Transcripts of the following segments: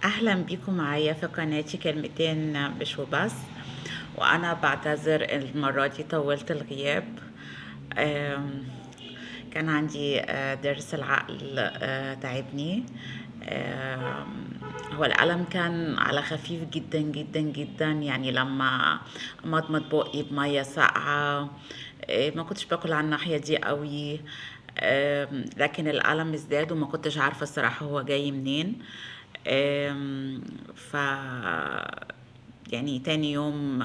أهلا بيكم معايا في قناتي كلمتين مش وبس. وأنا بعتذر المرة دي طولت الغياب. آم، كان عندي ضرس العقل تعبني. آم، هو الألم كان على خفيف جدا جدا جدا، يعني لما مضمض بقي بمية ساقعة. ما كنتش باكل على الناحية دي قوي. لكن الألم ازداد وما كنتش عارفة الصراحة هو جاي منين. آم، ف يعني تاني يوم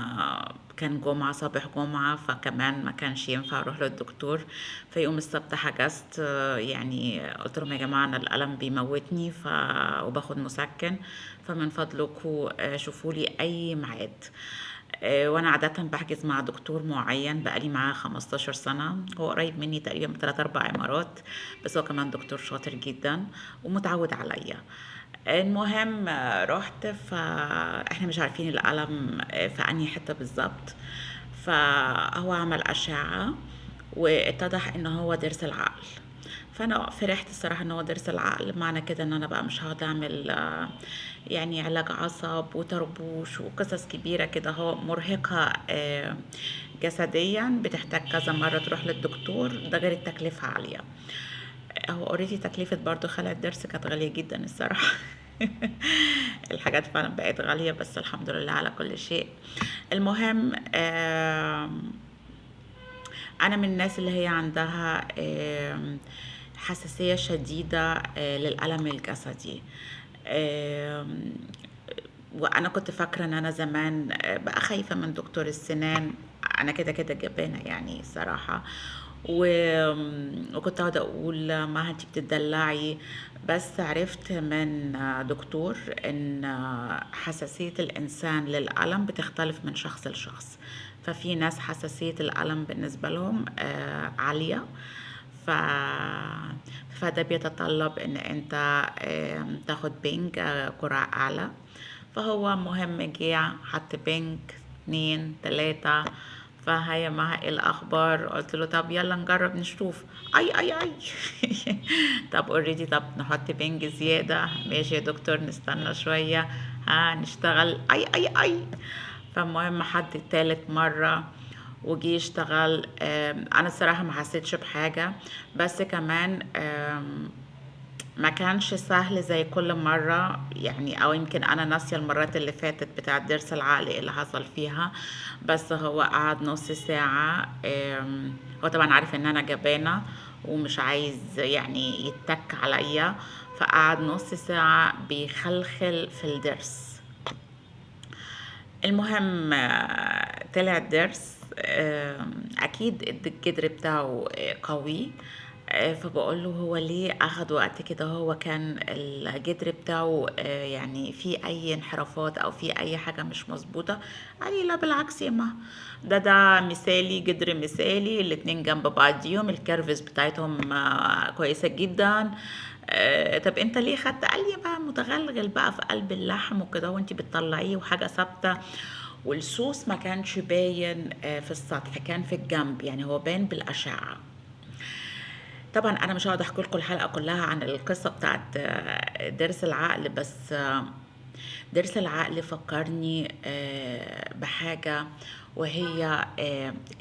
كان جمعة، صباح جمعة، فكمان ما كانش ينفع اروح للدكتور. في يوم السبت حجزت، يعني قلت لهم يا جماعة انا الألم بيموتني وباخد مسكن، فمن فضلكم شوفوا لي اي ميعاد. وانا عادة بحجز مع دكتور معين بقالي معاه 15 سنة، هو قريب مني تقريبا بثلاث اربع عمارات، بس هو كمان دكتور شاطر جدا ومتعود عليا. المهم رحت، فاحنا مش عارفين الألم في انهي حتة بالظبط. فهو عمل أشعة واتضح ان هو ضرس العقل. فانا فرحت الصراحه ان هو ضرس العقل، معنى كده ان انا بقى مش هقعد اعمل يعني علاج عصب وطربوش وقصص كبيره كده، هو مرهقه جسديا، بتحتاج كذا مره تروح للدكتور، ده غير التكلفه عاليه. هو اوريدي تكلفة برضو خلع الضرس كانت غالية جدا الصراحة. الحاجات فعلا بقت غالية، بس الحمد لله على كل شيء. المهم أنا من الناس اللي هي عندها حساسية شديدة للألم الجسدي. آم، وانا كنت فاكره ان انا زمان بقى خايفه من دكتور السنان. انا كده كده جبانه يعني صراحه. وكنت اقعد اقول ما انتي بتدلعي. بس عرفت من دكتور ان حساسيه الانسان للالم بتختلف من شخص لشخص. ففي ناس حساسيه الالم بالنسبه لهم عاليه. ف... فده بيتطلب ان انت تاخد بنج جرعة اعلى. فهو مهم جه حط بنج 2 3. فهيا مع ايه الاخبار؟ قلت له طب يلا نجرب نشوف. اي طب اوريدي، طب نحط بنج زيادة، ماشي يا دكتور نستنى شوية، ها نشتغل. اي. فالمهم حد تالت مرة وجي يشتغل. انا الصراحة ما حسيتش بحاجة، بس كمان ما كانش سهل زي كل مرة يعني، او يمكن انا ناسية المرات اللي فاتت بتاع الضرس العقلي اللي حصل فيها. بس هو قعد نص ساعة. هو طبعا عارف ان انا جبانة ومش عايز يعني يتك عليا، فقعد نص ساعة بيخلخل في الضرس. المهم طلع الضرس. اكيد الجدر بتاعه قوي. فبقول له هو ليه اخد وقت كده؟ هو كان الجدر بتاعه يعني في اي انحرافات او في اي حاجة مش مظبوطة؟ قال لي لا بالعكس يا ما، ده مثالي، جدر مثالي، الاتنين جنب بعضيهم، الكيرفز بتاعتهم كويسة جدا. طب انت ليه خدت؟ قال لي بقى متغلغل بقى في قلب اللحم وكده وانت بتطلعيه وحاجة ثابتة. والصوص ما كانش باين في السطح، كان في الجنب، يعني هو باين بالأشعة. طبعا انا مش هقعد احكي لكم الحلقه كلها عن القصه بتاعت ضرس العقل، بس ضرس العقل فكرني بحاجه، وهي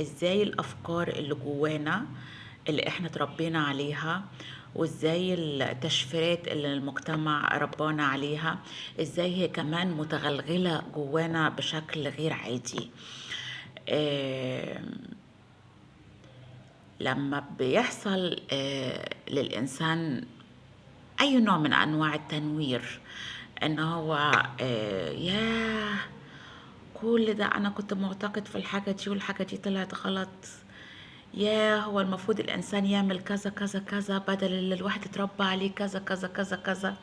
ازاي الافكار اللي جوانا اللي احنا تربينا عليها، وازاي التشفيرات اللي المجتمع ربانا عليها، ازاي هي كمان متغلغله جوانا بشكل غير عادي. آه، لما بيحصل للإنسان أي نوع من أنواع التنوير، إن هو ياه، كل ده أنا كنت معتقد في الحاجة دي والحاجة دي طلعت غلط. ياه، هو المفروض الإنسان يعمل كذا كذا كذا بدل اللي الواحد اتربى عليه كذا كذا كذا كذا.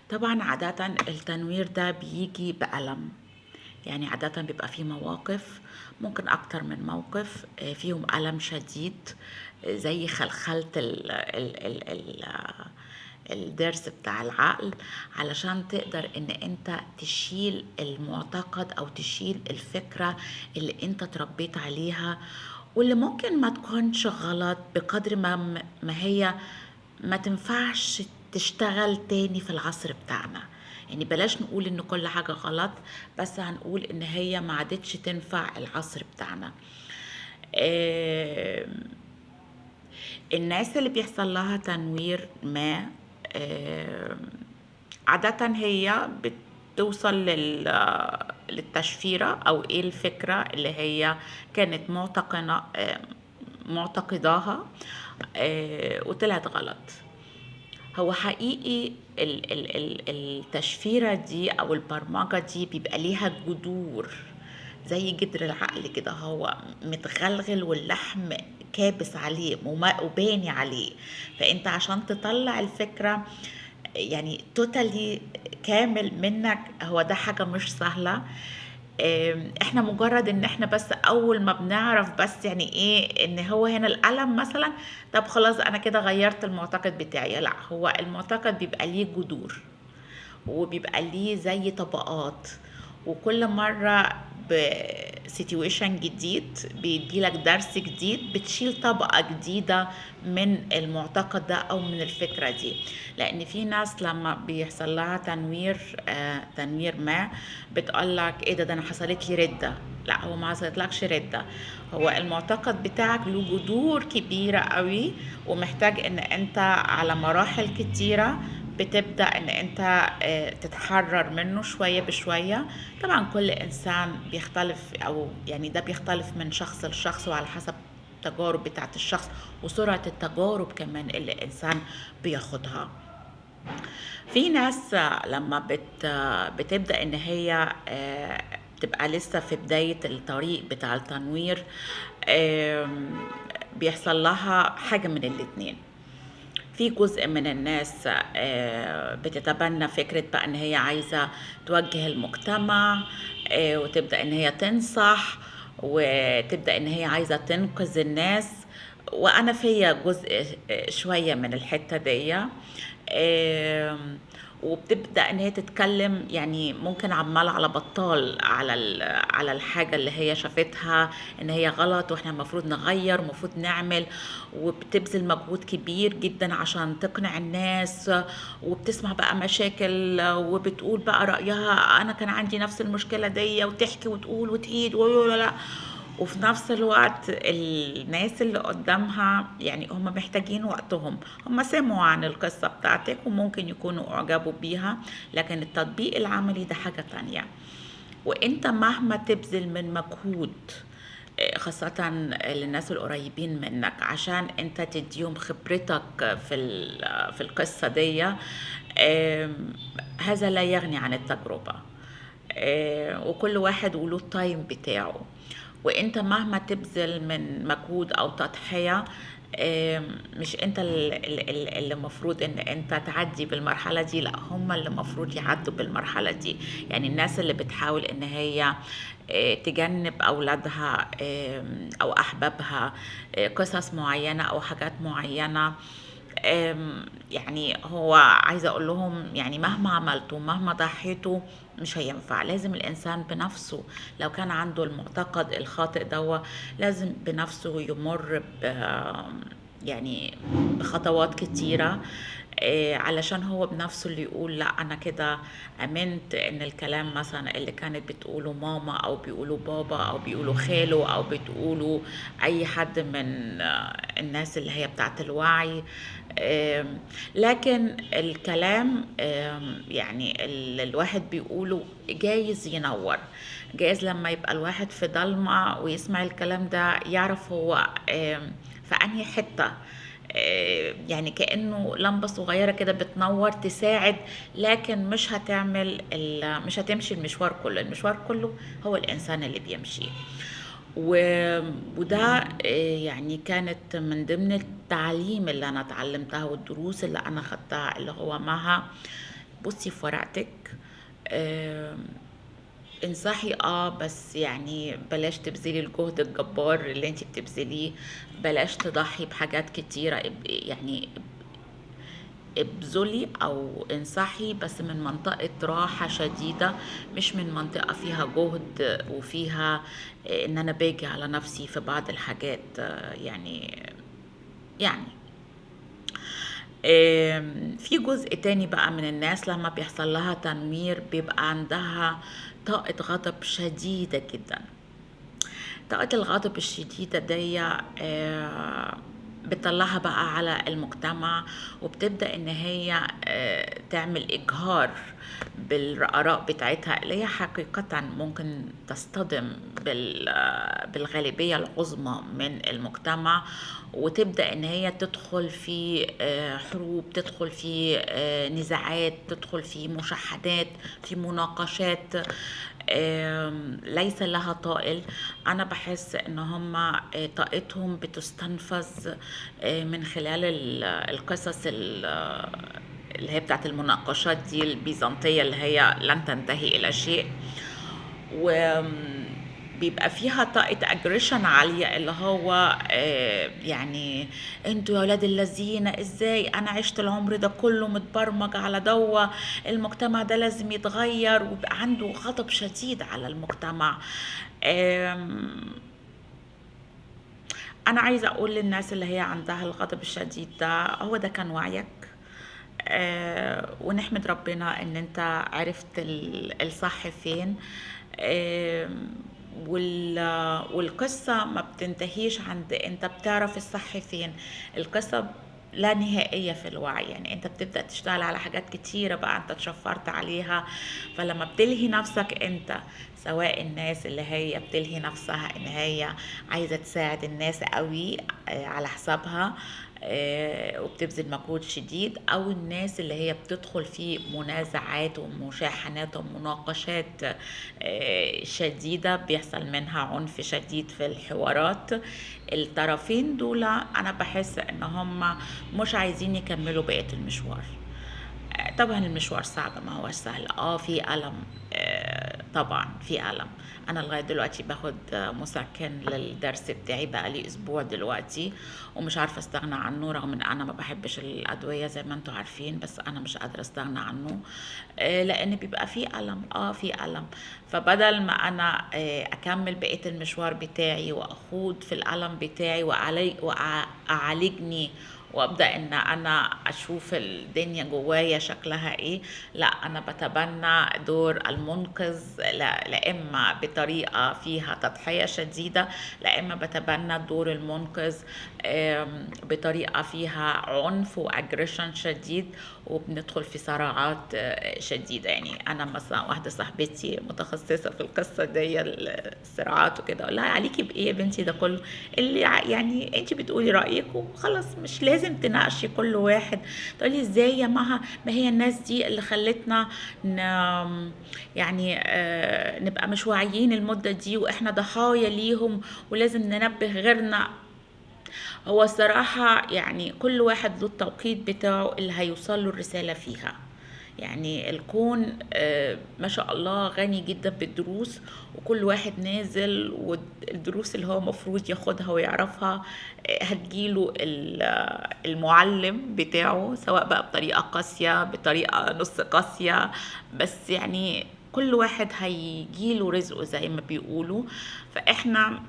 طبعا عادة التنوير ده بيجي بألم، يعني عادة بيبقى فيه مواقف، ممكن أكتر من موقف فيهم ألم شديد، زي خلخلة الضرس بتاع العقل، علشان تقدر ان انت تشيل المعتقد او تشيل الفكرة اللي انت تربيت عليها، واللي ممكن ما تكونش غلط بقدر ما هي ما تنفعش تشتغل تاني في العصر بتاعنا. يعني بلاش نقول ان كل حاجة غلط، بس هنقول ان هي ما عادتش تنفع العصر بتاعنا. آم، الناس اللي بيحصل لها تنوير ما، آم، عادة هي بتوصل للتشفيرة او ايه الفكرة اللي هي كانت معتقداها، وطلعت غلط. هو حقيقي التشفيرة دي أو البرمجة دي بيبقى ليها جذور زي جدر العقل كده، هو متغلغل واللحم كابس عليه وباني عليه. فأنت عشان تطلع الفكرة يعني توتالي كامل منك، هو ده حاجة مش سهلة. احنا مجرد ان احنا بس اول ما بنعرف بس يعني ايه ان هو هنا الالم مثلا، طب خلاص انا كده غيرت المعتقد بتاعي. لا، هو المعتقد بيبقى ليه جذور وبيبقى ليه زي طبقات، وكل مرة بسيتويشن جديد بيديلك درس جديد، بتشيل طبقة جديدة من المعتقد ده أو من الفكرة دي. لأن في ناس لما بيحصل لها تنوير ما بتقولك إيه ده أنا حصلت لي ردة. لا، هو ما حصلتلكش ردة، هو المعتقد بتاعك له جذور كبيرة قوي، ومحتاج ان انت على مراحل كتيرة بتبدأ ان انت تتحرر منه شوية بشوية. طبعا كل انسان بيختلف، او يعني ده بيختلف من شخص لشخص وعلى حسب التجارب بتاعت الشخص وسرعة التجارب كمان اللي الانسان بياخدها. في ناس لما بتبدأ ان هي تبقى لسه في بداية الطريق بتاع التنوير، بيحصل لها حاجة من الاتنين. في جزء من الناس بتتبنى فكرة بقى ان هي عايزة توجه المجتمع، وتبدأ ان هي تنصح، وتبدأ ان هي عايزة تنقذ الناس. وانا فيا جزء شوية من الحتة دي. وبتبدأ ان هي تتكلم، يعني ممكن عمال على بطال على الحاجة اللي هي شافتها ان هي غلط، واحنا المفروض نغير، المفروض نعمل، وبتبذل مجهود كبير جدا عشان تقنع الناس، وبتسمع بقى مشاكل وبتقول بقى رأيها، انا كان عندي نفس المشكلة دي، وتحكي وتقول وتعيد لا. وفي نفس الوقت الناس اللي قدامها يعني هم محتاجين وقتهم، هم سمعوا عن القصة بتاعتك وممكن يكونوا أعجبوا بيها، لكن التطبيق العملي ده حاجة تانية. وانت مهما تبذل من مجهود، خاصة للناس القريبين منك، عشان انت تديهم خبرتك في القصة دي، هذا لا يغني عن التجربة. وكل واحد وله التايم بتاعه. وانت مهما تبذل من مجهود او تضحية، مش انت اللي مفروض ان انت تعدي بالمرحلة دي، لا، هم اللي مفروض يعدوا بالمرحلة دي. يعني الناس اللي بتحاول ان هي تجنب اولادها او احبابها قصص معينة او حاجات معينة، يعني هو عايزة اقول لهم يعني مهما عملتوا مهما ضحيتوا مش هينفع. لازم الانسان بنفسه لو كان عنده المعتقد الخاطئ ده، لازم بنفسه يمر يعني بخطوات كتيرة، علشان هو بنفسه اللي يقول لا انا كده امنت ان الكلام مثلا اللي كانت بتقوله ماما او بيقوله بابا او بيقوله خاله او بتقوله اي حد من الناس اللي هي بتاعت الوعي. لكن الكلام يعني الواحد بيقوله جايز ينور، جايز لما يبقى الواحد في ضلمة ويسمع الكلام ده يعرف هو في انهي حتة، يعني كأنه لمبة صغيرة كده بتنور تساعد، لكن مش هتمشي المشوار كله. المشوار كله هو الإنسان اللي بيمشي. وده يعني كانت من ضمن التعليم اللي أنا اتعلمتها والدروس اللي أنا خدتها، اللي هو معها بصي في ورقتك، انصحي بس يعني بلاش تبذلي الجهد الجبار اللي انت بتبذليه، بلاش تضحي بحاجات كتيرة، يعني ابذلي او انصحي بس من منطقة راحة شديدة، مش من منطقة فيها جهد وفيها ان انا باجي على نفسي في بعض الحاجات. يعني في جزء تاني بقى من الناس لما بيحصل لها تنوير بيبقى عندها طاقة غضب شديدة جدا. طاقة الغضب الشديدة دي بتطلعها بقى على المجتمع، وبتبدأ ان هي تعمل اجهار بالاراء بتاعتها اللي هي حقيقة ممكن تصطدم بالغالبية العظمى من المجتمع، وتبدأ ان هي تدخل في حروب، تدخل في نزاعات، تدخل في مشاحنات، في مناقشات ليس لها طائل. انا بحس ان هم طاقتهم بتستنفذ من خلال القصص اللي هي بتاعت المناقشات دي البيزنطية اللي هي لن تنتهي الى شيء، وبيبقى فيها طاقة اجريشن عالية اللي هو يعني انتوا يا ولاد الذين ازاي انا عشت العمر ده كله متبرمج على دوا، المجتمع ده لازم يتغير، ويبقى عنده غضب شديد على المجتمع. انا عايزة اقول للناس اللي هي عندها الغضب الشديد ده، هو ده كان وعيك، ونحمد ربنا ان انت عرفت الصح فين. والقصة ما بتنتهيش عند انت بتعرف الصح فين، القصة لا نهائية في الوعي. يعني انت بتبدأ تشتغل على حاجات كتيرة بقى انت اتشفرت عليها، فلما بتلهي نفسك انت، سواء الناس اللي هي بتلهي نفسها ان هي عايزة تساعد الناس قوي على حسابها وبتبذل مجهود شديد، او الناس اللي هي بتدخل في منازعات ومشاحنات ومناقشات شديدة بيحصل منها عنف شديد في الحوارات، الطرفين دول انا بحس ان هم مش عايزين يكملوا بقية المشوار. طبعا المشوار صعب، ما هو سهل، في ألم، طبعا في ألم. انا لغايه دلوقتي باخد مسكن للدرس بتاعي بقالي اسبوع دلوقتي، ومش عارفه استغنى عنه، رغم ان انا ما بحبش الادويه زي ما انتوا عارفين، بس انا مش قادره استغنى عنه لان بيبقى فيه الم، في الم. فبدل ما انا اكمل بقيه المشوار بتاعي واخوض في الالم بتاعي واعالجني وابدا ان انا اشوف الدنيا جوايا شكلها ايه، لا انا بتبنى دور المنقذ، لا اما بطريقه فيها تضحيه شديده، لا اما بتبنى دور المنقذ بطريقه فيها عنف واجريشن شديد، وبندخل في صراعات شديده. يعني انا مثلا واحده صاحبتي متخصصه في القصه دي الصراعات وكده، اقول لها عليكي بايه يا بنتي ده كله، اللي يعني انت بتقولي رايك وخلاص، مش لازم تناقشي كل واحد. تقولي ازاي يا مها، ما هي الناس دي اللي خلتنا يعني نبقى مش واعيين المده دي، واحنا ضحايا ليهم ولازم ننبه غيرنا. هو الصراحة يعني كل واحد له التوقيت بتاعه اللي هيوصل له الرسالة فيها. يعني الكون ما شاء الله غني جدا بالدروس، وكل واحد نازل والدروس اللي هو مفروض ياخدها ويعرفها هتجيله المعلم بتاعه، سواء بقى بطريقة قاسية بطريقة نص قاسية، بس يعني كل واحد هيجيله رزقه زي ما بيقولوا. فاحنا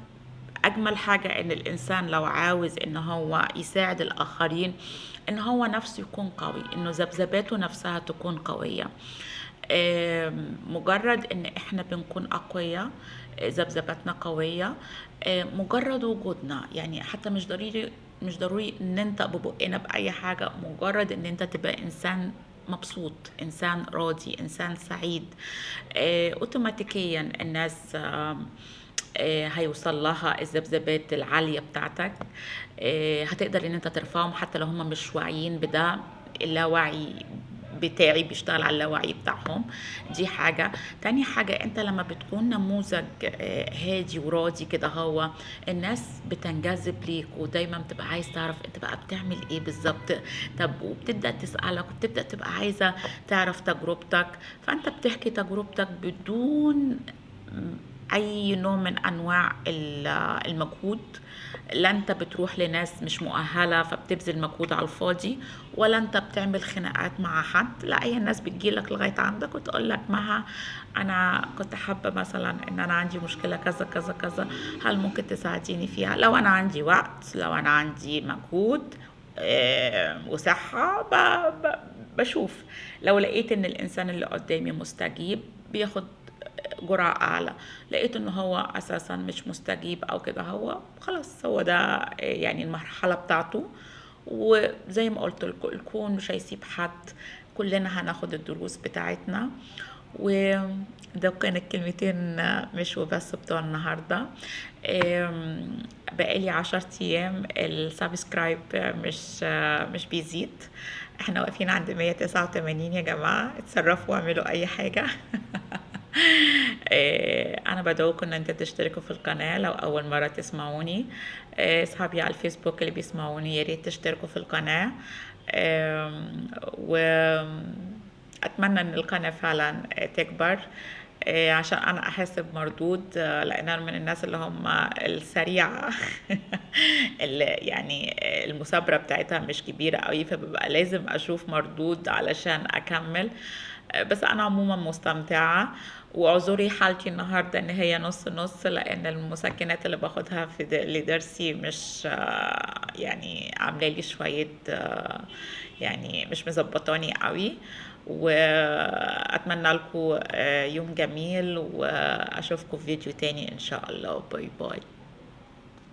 اجمل حاجة ان الانسان لو عاوز ان هو يساعد الاخرين، ان هو نفسه يكون قوي، انه ذبذباته نفسها تكون قوية. مجرد ان احنا بنكون اقوياء، ذبذباتنا قوية، مجرد وجودنا، يعني حتى مش ضروري ان ننطق ببقنا باي حاجة، مجرد ان انت تبقى انسان مبسوط، انسان راضي، انسان سعيد، اوتوماتيكيا الناس هيوصل لها الذبذبات العالية بتاعتك، هتقدر ان انت ترفعهم حتى لو هم مش واعيين بده. اللاوعي بتاعي بيشتغل على اللاوعي بتاعهم. دي حاجة. تاني حاجة، انت لما بتكون نموذج هادي وراضي كده، هو الناس بتنجذب ليك، ودايما بتبقى عايز تعرف انت بقى بتعمل ايه بالظبط، طب وبتبدأ تسألك، وبتبدأ تبقى عايزة تعرف تجربتك، فانت بتحكي تجربتك بدون اي نوع من انواع المجهود. لا انت بتروح لناس مش مؤهلة فبتبذل مجهود على الفاضي، ولا انت بتعمل خناقات مع حد، لا هي الناس بتجيلك لغاية عندك وتقول لك مها انا كنت حابة مثلا ان انا عندي مشكلة كذا كذا كذا، هل ممكن تساعديني فيها؟ لو انا عندي وقت، لو انا عندي مجهود، وصحة بشوف لو لقيت ان الانسان اللي قدامي مستجيب بياخد جرعة اعلى، لقيت ان هو اساسا مش مستجيب او كده، هو خلاص هو ده يعني المرحلة بتاعته. وزي ما قلت لكم الكون مش هيسيب حد، كلنا هناخد الدروس بتاعتنا. وده كان الكلمتين مش وبس بتوع النهاردة. بقالي 10 أيام السبسكرايب مش بيزيد، احنا واقفين عند 189 يا جماعة، اتصرفوا واعملوا أي حاجة. انا بدعوكم ان انتوا تشتركوا في القناة لو اول مرة تسمعوني. اصحابي على الفيسبوك اللي بيسمعوني يا ريت تشتركوا في القناة. واتمنى ان القناة فعلا تكبر، عشان انا احس بمردود، لان انا من الناس اللي هم السريعة. اللي يعني المثابرة بتاعتها مش كبيرة قوي، فببقى لازم اشوف مردود علشان اكمل. بس انا عموما مستمتعة، واعذري حالتي النهاردة ان هي نص نص، لان المسكنات اللي باخدها في لدرسي مش يعني عاملة لي شوية يعني مش مظبطاني قوي. واتمنى لكم يوم جميل، واشوفكم في فيديو تاني ان شاء الله. باي باي.